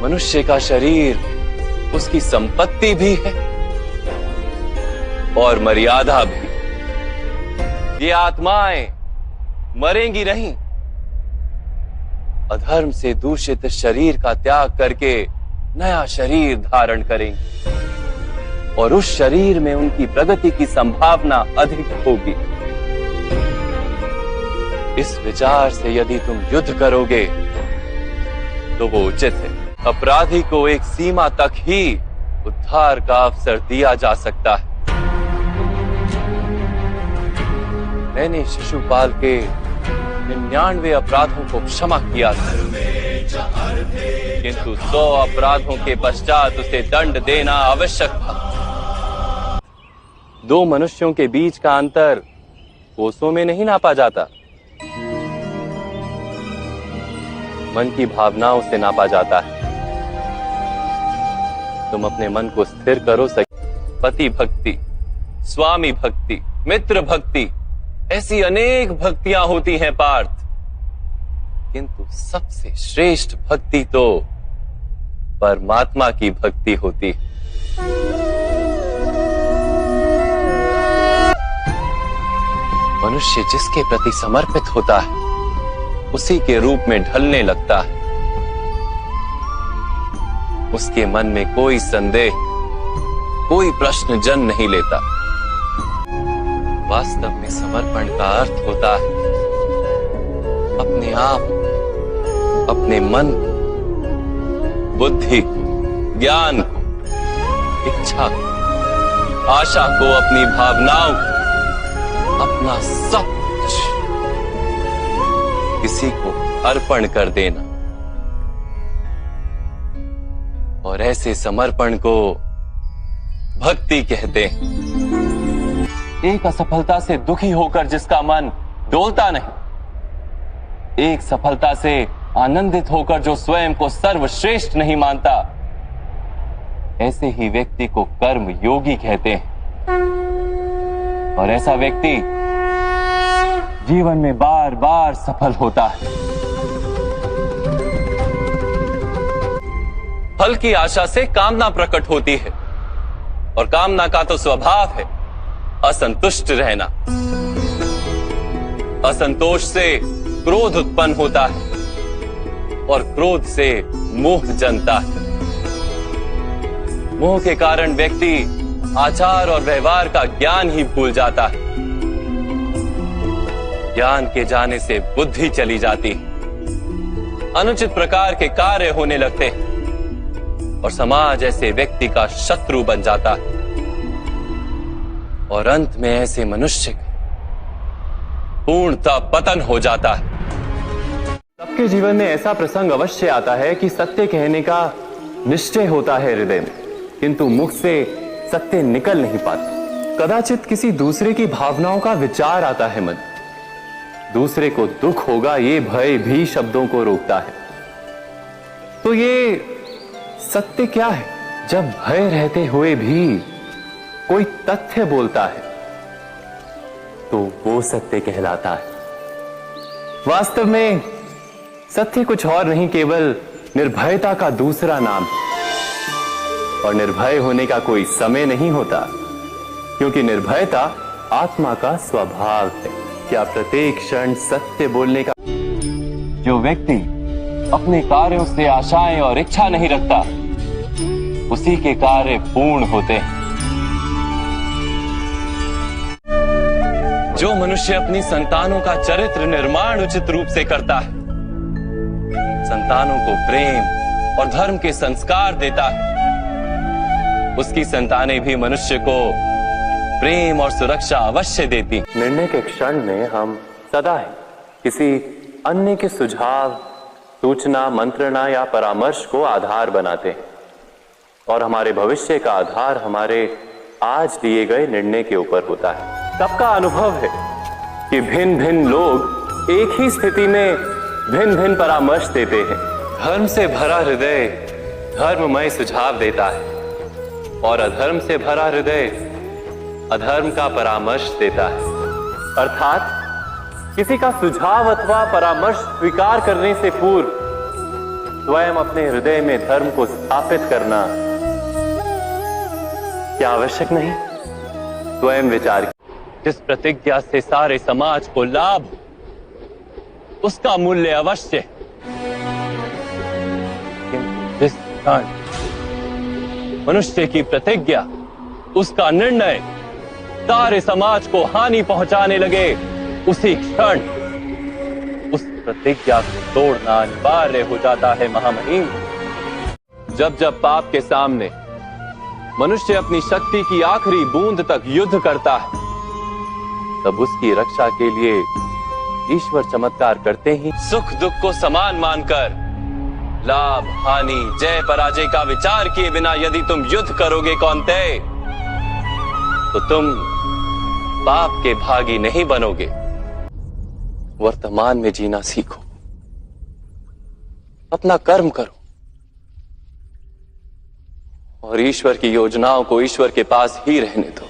मनुष्य का शरीर उसकी संपत्ति भी है और मर्यादा भी। ये आत्माएं मरेंगी नहीं। अधर्म से दूषित शरीर का त्याग करके नया शरीर धारण करेंगी और उस शरीर में उनकी प्रगति की संभावना अधिक होगी। इस विचार से यदि तुम युद्ध करोगे तो वो उचित है। अपराधी को एक सीमा तक ही उद्धार का अवसर दिया जा सकता है। मैंने शिशुपाल के 99 अपराधों को क्षमा किया था, किंतु 100 अपराधों के पश्चात उसे दंड देना आवश्यक था। दो मनुष्यों के बीच का अंतर कोसों में नहीं नापा जाता, मन की भावनाओं से नापा जाता है। तुम अपने मन को स्थिर करो। पति भक्ति, स्वामी भक्ति, मित्र भक्ति, ऐसी अनेक भक्तियां होती हैं पार्थ, किंतु सबसे श्रेष्ठ भक्ति तो परमात्मा की भक्ति होती है। मनुष्य जिसके प्रति समर्पित होता है उसी के रूप में ढलने लगता है। उसके मन में कोई संदेह, कोई प्रश्न जन्म नहीं लेता। वास्तव में समर्पण का अर्थ होता है अपने आप, अपने मन, बुद्धि, ज्ञान को, इच्छा को, आशा को, अपनी भावनाओं को, अपना सब कुछ किसी को अर्पण कर देना। और ऐसे समर्पण को भक्ति कहते हैं। एक असफलता से दुखी होकर जिसका मन डोलता नहीं, एक सफलता से आनंदित होकर जो स्वयं को सर्वश्रेष्ठ नहीं मानता, ऐसे ही व्यक्ति को कर्म योगी कहते हैं। और ऐसा व्यक्ति जीवन में बार बार सफल होता है। फल की आशा से कामना प्रकट होती है और कामना का तो स्वभाव है असंतुष्ट रहना। असंतोष से क्रोध उत्पन्न होता है और क्रोध से मोह जन्मता है। मोह के कारण व्यक्ति आचार और व्यवहार का ज्ञान ही भूल जाता है। ज्ञान के जाने से बुद्धि चली जाती है। अनुचित प्रकार के कार्य होने लगते हैं और समाज ऐसे व्यक्ति का शत्रु बन जाता है। और अंत में ऐसे मनुष्य का पूर्णतः पतन हो जाता है। सबके जीवन में ऐसा प्रसंग अवश्य आता है कि सत्य कहने का निश्चय होता है हृदय में, किंतु मुख से सत्य निकल नहीं पाता। कदाचित किसी दूसरे की भावनाओं का विचार आता है मन, दूसरे को दुख होगा ये भय भी शब्दों को रोकता है। तो ये सत्य क्या है? जब भय रहते हुए भी कोई तथ्य बोलता है तो वो सत्य कहलाता है। वास्तव में सत्य कुछ और नहीं, केवल निर्भयता का दूसरा नाम है। और निर्भय होने का कोई समय नहीं होता, क्योंकि निर्भयता आत्मा का स्वभाव है। क्या प्रत्येक क्षण सत्य बोलने का? जो व्यक्ति अपने कार्यों से आशाएं और इच्छा नहीं रखता, उसी के कार्य पूर्ण होते हैं। जो मनुष्य अपनी संतानों का चरित्र निर्माण उचित रूप से करता है, संतानों को प्रेम और धर्म के संस्कार देता है, उसकी संतानें भी मनुष्य को प्रेम और सुरक्षा अवश्य देती। निर्णय के क्षण में हम सदा किसी अन्य के सुझाव, सूचना, मंत्रणा या परामर्श को आधार बनाते हैं और हमारे भविष्य का आधार हमारे आज लिए गए निर्णय के ऊपर होता है। सबका अनुभव है कि भिन्न भिन्न लोग एक ही स्थिति में भिन्न भिन्न परामर्श देते हैं। धर्म से भरा हृदय धर्ममय सुझाव देता है और अधर्म से भरा हृदय अधर्म का परामर्श देता है। अर्थात किसी का सुझाव अथवा परामर्श स्वीकार करने से पूर्व स्वयं अपने हृदय में धर्म को स्थापित करना क्या आवश्यक नहीं? स्वयं विचार, जिस प्रतिज्ञा से सारे समाज को लाभ, उसका मूल्य अवश्य। किंतु जिस क्षण मनुष्य की प्रतिज्ञा, उसका निर्णय सारे समाज को हानि पहुंचाने लगे, उसी क्षण उस प्रतिज्ञा को तोड़ना अनिवार्य हो जाता है महामहिम। जब जब पाप के सामने मनुष्य अपनी शक्ति की आखिरी बूंद तक युद्ध करता है, तब उसकी रक्षा के लिए ईश्वर चमत्कार करते ही सुख दुख को समान मानकर लाभ हानि जय पराजय का विचार किए बिना यदि तुम युद्ध करोगे कौन्तेय, तो तुम पाप के भागी नहीं बनोगे। वर्तमान में जीना सीखो, अपना कर्म करो और ईश्वर की योजनाओं को ईश्वर के पास ही रहने दो।